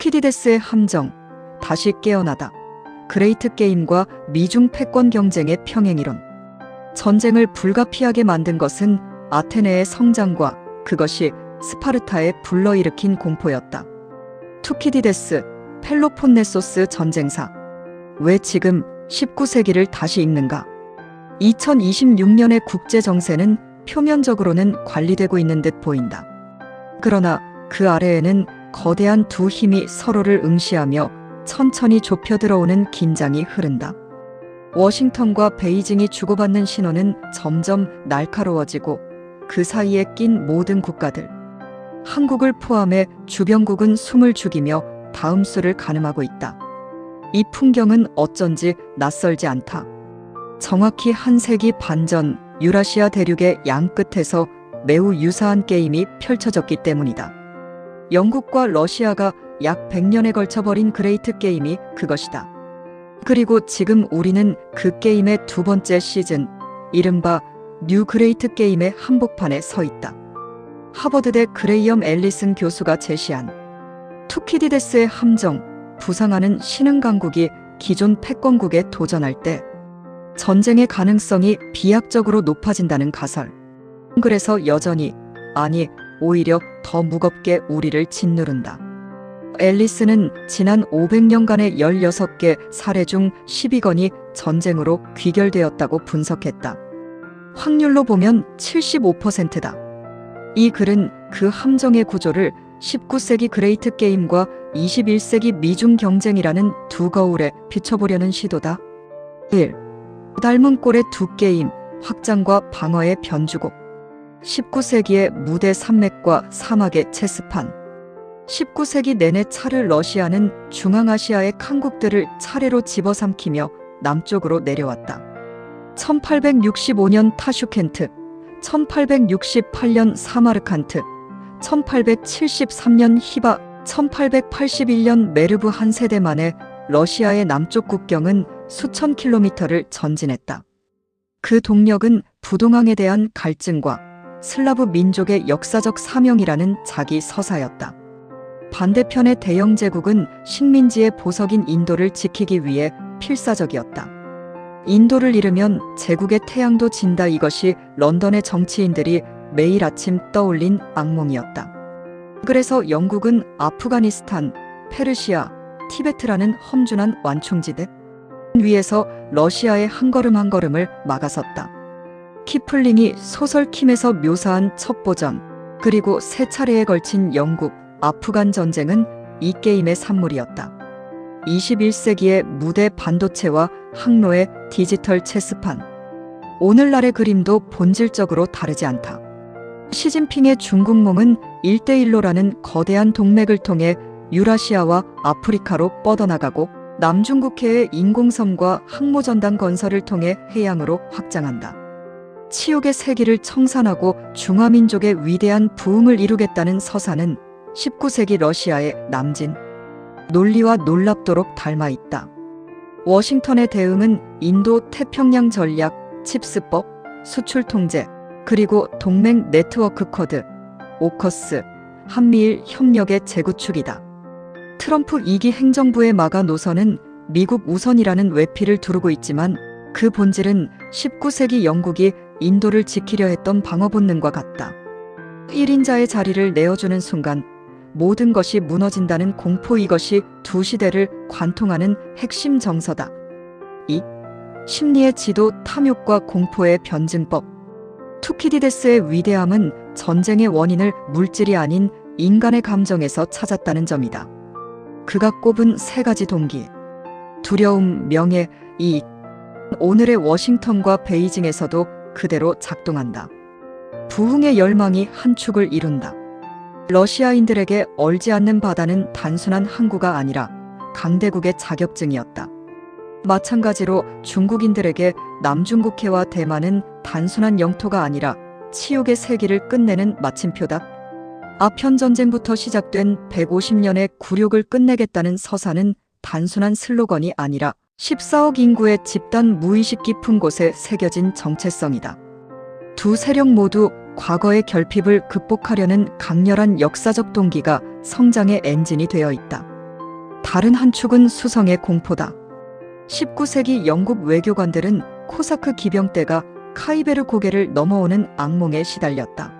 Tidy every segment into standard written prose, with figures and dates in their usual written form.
투키디데스의 함정, 다시 깨어나다. 그레이트 게임과 미중 패권 경쟁의 평행이론. 전쟁을 불가피하게 만든 것은 아테네의 성장과 그것이 스파르타에 불러일으킨 공포였다. 투키디데스, 펠로폰네소스 전쟁사. 왜 지금 19세기를 다시 읽는가? 2026년의 국제정세는 표면적으로는 관리되고 있는 듯 보인다. 그러나 그 아래에는 거대한 두 힘이 서로를 응시하며 천천히 좁혀들어오는 긴장이 흐른다. 워싱턴과 베이징이 주고받는 신호는 점점 날카로워지고 그 사이에 낀 모든 국가들, 한국을 포함해 주변국은 숨을 죽이며 다음 수를 가늠하고 있다. 이 풍경은 어쩐지 낯설지 않다. 정확히 한 세기 반 전 유라시아 대륙의 양끝에서 매우 유사한 게임이 펼쳐졌기 때문이다. 영국과 러시아가 약 100년에 걸쳐 벌인 그레이트 게임이 그것이다. 그리고 지금 우리는 그 게임의 두 번째 시즌, 이른바 뉴 그레이트 게임의 한복판에 서 있다. 하버드대 그레이엄 앨리슨 교수가 제시한 투키디데스의 함정, 부상하는 신흥 강국이 기존 패권국에 도전할 때 전쟁의 가능성이 비약적으로 높아진다는 가설. 그래서 여전히, 아니 오히려 더 무겁게 우리를 짓누른다. 앨리스는 지난 500년간의 16개 사례 중 12건이 전쟁으로 귀결되었다고 분석했다. 확률로 보면 75%다. 이 글은 그 함정의 구조를 19세기 그레이트 게임과 21세기 미중 경쟁이라는 두 거울에 비춰보려는 시도다. 1. 닮은 꼴의 두 게임, 확장과 방어의 변주곡. 19세기의 무대 산맥과 사막의 체스판. 19세기 내내 차를 러시아는 중앙아시아의 칸국들을 차례로 집어삼키며 남쪽으로 내려왔다. 1865년 타슈켄트, 1868년 사마르칸트, 1873년 히바, 1881년 메르브 한 세대 만에 러시아의 남쪽 국경은 수천 킬로미터를 전진했다. 그 동력은 부동항에 대한 갈증과 슬라브 민족의 역사적 사명이라는 자기 서사였다. 반대편의 대영 제국은 식민지의 보석인 인도를 지키기 위해 필사적이었다. 인도를 잃으면 제국의 태양도 진다, 이것이 런던의 정치인들이 매일 아침 떠올린 악몽이었다. 그래서 영국은 아프가니스탄, 페르시아, 티베트라는 험준한 완충지대 위에서 러시아의 한 걸음 한 걸음을 막아섰다. 키플링이 소설 킴에서 묘사한 첩보전, 그리고 세 차례에 걸친 영국, 아프간 전쟁은 이 게임의 산물이었다. 21세기의 무대 반도체와 항로의 디지털 체스판. 오늘날의 그림도 본질적으로 다르지 않다. 시진핑의 중국몽은 1대1로라는 거대한 동맥을 통해 유라시아와 아프리카로 뻗어나가고 남중국해의 인공섬과 항모전단 건설을 통해 해양으로 확장한다. 치욕의 세기를 청산하고 중화민족의 위대한 부흥을 이루겠다는 서사는 19세기 러시아의 남진 논리와 놀랍도록 닮아있다. 워싱턴의 대응은 인도 태평양 전략, 칩스법, 수출 통제, 그리고 동맹 네트워크 코드, 오커스, 한미일 협력의 재구축이다. 트럼프 2기 행정부의 마가 노선은 미국 우선이라는 외피를 두르고 있지만 그 본질은 19세기 영국이 인도를 지키려 했던 방어 본능과 같다. 1인자의 자리를 내어주는 순간 모든 것이 무너진다는 공포, 이것이 두 시대를 관통하는 핵심 정서다. 2. 심리의 지도, 탐욕과 공포의 변증법. 투키디데스의 위대함은 전쟁의 원인을 물질이 아닌 인간의 감정에서 찾았다는 점이다. 그가 꼽은 세 가지 동기, 두려움, 명예, 이익. 오늘의 워싱턴과 베이징에서도 그대로 작동한다. 부흥의 열망이 한 축을 이룬다. 러시아인들에게 얼지 않는 바다는 단순한 항구가 아니라 강대국의 자격증이었다. 마찬가지로 중국인들에게 남중국해와 대만은 단순한 영토가 아니라 치욕의 세기를 끝내는 마침표다. 아편전쟁부터 시작된 150년의 굴욕을 끝내겠다는 서사는 단순한 슬로건이 아니라 14억 인구의 집단 무의식 깊은 곳에 새겨진 정체성이다. 두 세력 모두 과거의 결핍을 극복하려는 강렬한 역사적 동기가 성장의 엔진이 되어 있다. 다른 한 축은 수성의 공포다. 19세기 영국 외교관들은 코사크 기병 때가 카이베르 고개를 넘어오는 악몽에 시달렸다.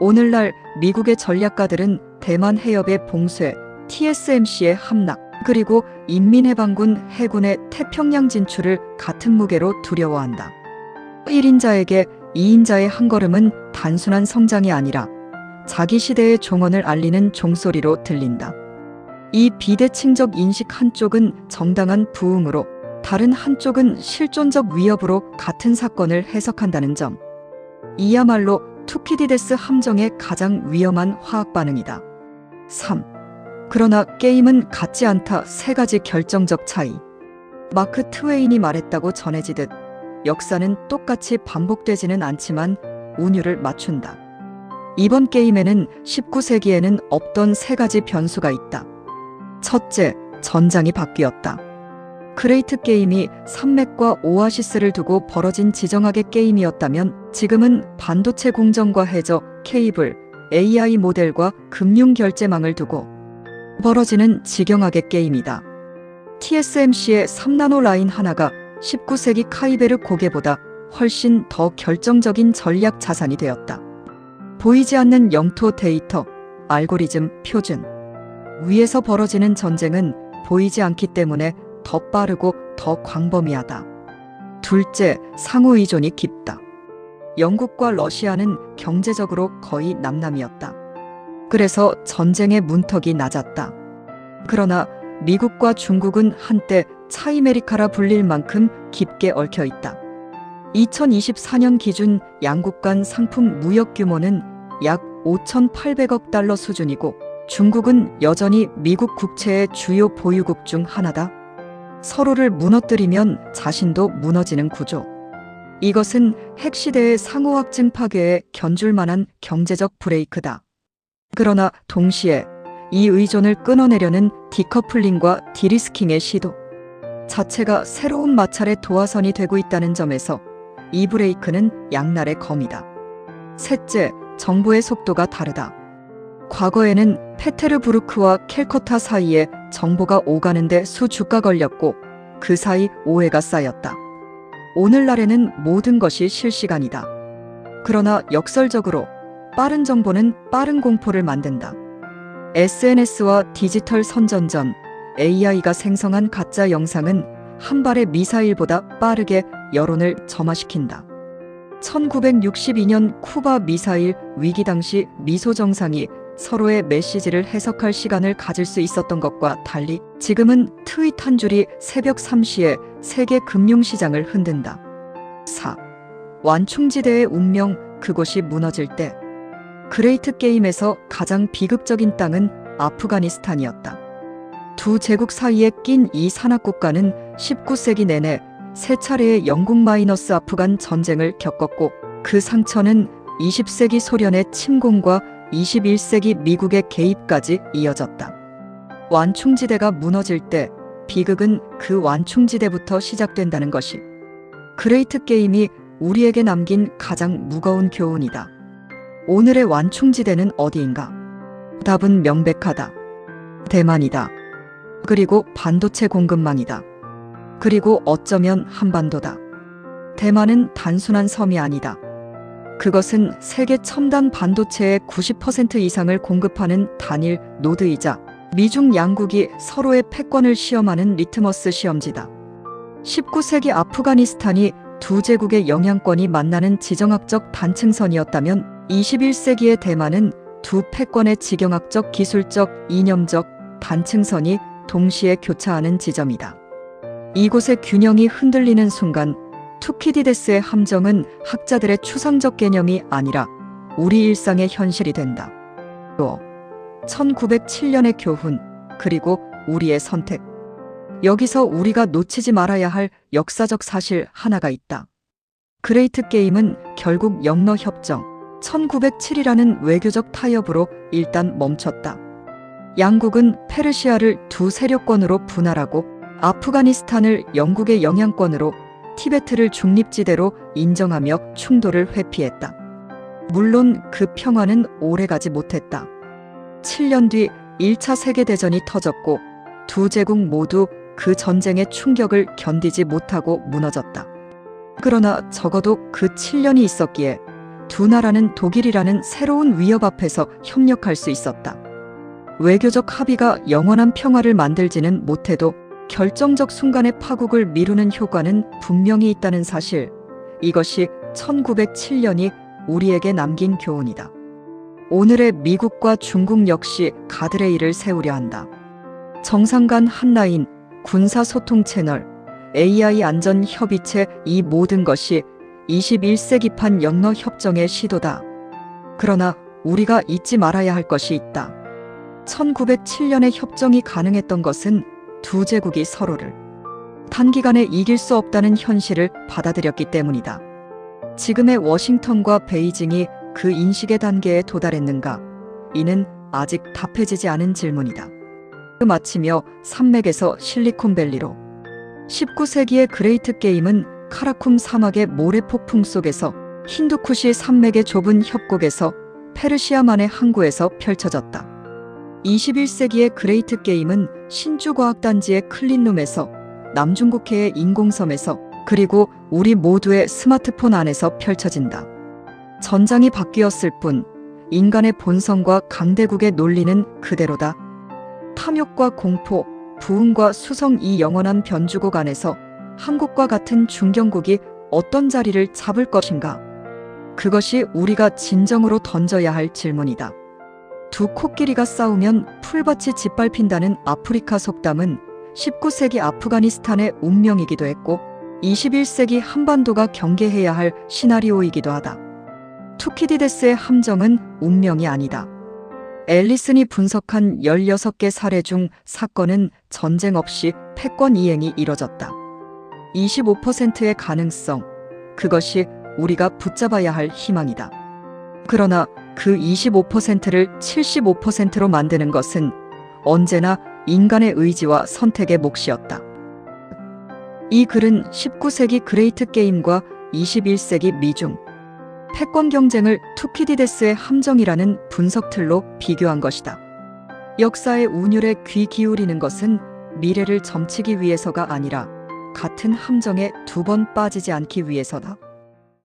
오늘날 미국의 전략가들은 대만 해협의 봉쇄, TSMC의 함락, 그리고 인민해방군 해군의 태평양 진출을 같은 무게로 두려워한다. 1인자에게 2인자의 한 걸음은 단순한 성장이 아니라 자기 시대의 종언을 알리는 종소리로 들린다. 이 비대칭적 인식 한쪽은 정당한 부흥으로, 다른 한쪽은 실존적 위협으로 같은 사건을 해석한다는 점. 이야말로 투키디데스 함정의 가장 위험한 화학 반응이다. 3. 그러나 게임은 같지 않다. 세 가지 결정적 차이. 마크 트웨인이 말했다고 전해지듯 역사는 똑같이 반복되지는 않지만 운율을 맞춘다. 이번 게임에는 19세기에는 없던 세 가지 변수가 있다. 첫째, 전장이 바뀌었다. 그레이트 게임이 산맥과 오아시스를 두고 벌어진 지정학의 게임이었다면 지금은 반도체 공정과 해저, 케이블, AI 모델과 금융 결제망을 두고 벌어지는 지경학의 게임이다. TSMC의 3나노 라인 하나가 19세기 카이베르 고개보다 훨씬 더 결정적인 전략 자산이 되었다. 보이지 않는 영토 데이터, 알고리즘, 표준. 위에서 벌어지는 전쟁은 보이지 않기 때문에 더 빠르고 더 광범위하다. 둘째, 상호 의존이 깊다. 영국과 러시아는 경제적으로 거의 남남이었다. 그래서 전쟁의 문턱이 낮았다. 그러나 미국과 중국은 한때 차이메리카라 불릴 만큼 깊게 얽혀 있다. 2024년 기준 양국 간 상품 무역 규모는 약 5,800억 달러 수준이고 중국은 여전히 미국 국채의 주요 보유국 중 하나다. 서로를 무너뜨리면 자신도 무너지는 구조. 이것은 핵시대의 상호확증 파괴에 견줄 만한 경제적 브레이크다. 그러나 동시에 이 의존을 끊어내려는 디커플링과 디리스킹의 시도 자체가 새로운 마찰의 도화선이 되고 있다는 점에서 이 브레이크는 양날의 검이다. 셋째, 정보의 속도가 다르다. 과거에는 페테르부르크와 캘커타 사이에 정보가 오가는데 수주가 걸렸고 그 사이 오해가 쌓였다. 오늘날에는 모든 것이 실시간이다. 그러나 역설적으로 빠른 정보는 빠른 공포를 만든다. SNS와 디지털 선전전, AI가 생성한 가짜 영상은 한 발의 미사일보다 빠르게 여론을 점화시킨다. 1962년 쿠바 미사일 위기 당시 미소 정상이 서로의 메시지를 해석할 시간을 가질 수 있었던 것과 달리 지금은 트윗 한 줄이 새벽 3시에 세계 금융시장을 흔든다. 4. 완충지대의 운명, 그곳이 무너질 때. 그레이트 게임에서 가장 비극적인 땅은 아프가니스탄이었다. 두 제국 사이에 낀 이 산악국가는 19세기 내내 세 차례의 영국 마이너스 아프간 전쟁을 겪었고 그 상처는 20세기 소련의 침공과 21세기 미국의 개입까지 이어졌다. 완충지대가 무너질 때 비극은 그 완충지대부터 시작된다는 것이 그레이트 게임이 우리에게 남긴 가장 무거운 교훈이다. 오늘의 완충지대는 어디인가? 답은 명백하다. 대만이다. 그리고 반도체 공급망이다. 그리고 어쩌면 한반도다. 대만은 단순한 섬이 아니다. 그것은 세계 첨단 반도체의 90% 이상을 공급하는 단일 노드이자 미중 양국이 서로의 패권을 시험하는 리트머스 시험지다. 19세기 아프가니스탄이 두 제국의 영향권이 만나는 지정학적 단층선이었다면 21세기의 대만은 두 패권의 지경학적, 기술적, 이념적 단층선이 동시에 교차하는 지점이다. 이곳의 균형이 흔들리는 순간 투키디데스의 함정은 학자들의 추상적 개념이 아니라 우리 일상의 현실이 된다. 또 1907년의 교훈, 그리고 우리의 선택. 여기서 우리가 놓치지 말아야 할 역사적 사실 하나가 있다. 그레이트 게임은 결국 영러협정 1907이라는 외교적 타협으로 일단 멈췄다. 양국은 페르시아를 두 세력권으로 분할하고 아프가니스탄을 영국의 영향권으로, 티베트를 중립지대로 인정하며 충돌을 회피했다. 물론 그 평화는 오래가지 못했다. 7년 뒤 1차 세계대전이 터졌고 두 제국 모두 그 전쟁의 충격을 견디지 못하고 무너졌다. 그러나 적어도 그 7년이 있었기에 두 나라는 독일이라는 새로운 위협 앞에서 협력할 수 있었다. 외교적 합의가 영원한 평화를 만들지는 못해도 결정적 순간의 파국을 미루는 효과는 분명히 있다는 사실, 이것이 1907년이 우리에게 남긴 교훈이다. 오늘의 미국과 중국 역시 가드레일을 세우려 한다. 정상 간 한라인, 군사소통 채널, AI 안전 협의체, 이 모든 것이 21세기판 연러 협정의 시도다. 그러나 우리가 잊지 말아야 할 것이 있다. 1907년에 협정이 가능했던 것은 두 제국이 서로를 단기간에 이길 수 없다는 현실을 받아들였기 때문이다. 지금의 워싱턴과 베이징이 그 인식의 단계에 도달했는가? 이는 아직 답해지지 않은 질문이다. 마치며 산맥에서 실리콘밸리로 19세기의 그레이트 게임은 카라쿰 사막의 모래폭풍 속에서 힌두쿠시 산맥의 좁은 협곡에서 페르시아만의 항구에서 펼쳐졌다. 21세기의 그레이트 게임은 신주과학단지의 클린룸에서 남중국해의 인공섬에서 그리고 우리 모두의 스마트폰 안에서 펼쳐진다. 전장이 바뀌었을 뿐 인간의 본성과 강대국의 논리는 그대로다. 탐욕과 공포, 부흥과 수성, 이 영원한 변주곡 안에서 한국과 같은 중견국이 어떤 자리를 잡을 것인가? 그것이 우리가 진정으로 던져야 할 질문이다. 두 코끼리가 싸우면 풀밭이 짓밟힌다는 아프리카 속담은 19세기 아프가니스탄의 운명이기도 했고 21세기 한반도가 경계해야 할 시나리오이기도 하다. 투키디데스의 함정은 운명이 아니다. 앨리슨이 분석한 16개 사례 중 사건은 전쟁 없이 패권 이행이 이뤄졌다. 25%의 가능성, 그것이 우리가 붙잡아야 할 희망이다. 그러나 그 25%를 75%로 만드는 것은 언제나 인간의 의지와 선택의 몫이었다. 이 글은 19세기 그레이트 게임과 21세기 미중 패권 경쟁을 투키디데스의 함정이라는 분석틀로 비교한 것이다. 역사의 운율에 귀 기울이는 것은 미래를 점치기 위해서가 아니라 같은 함정에 두 번 빠지지 않기 위해서다.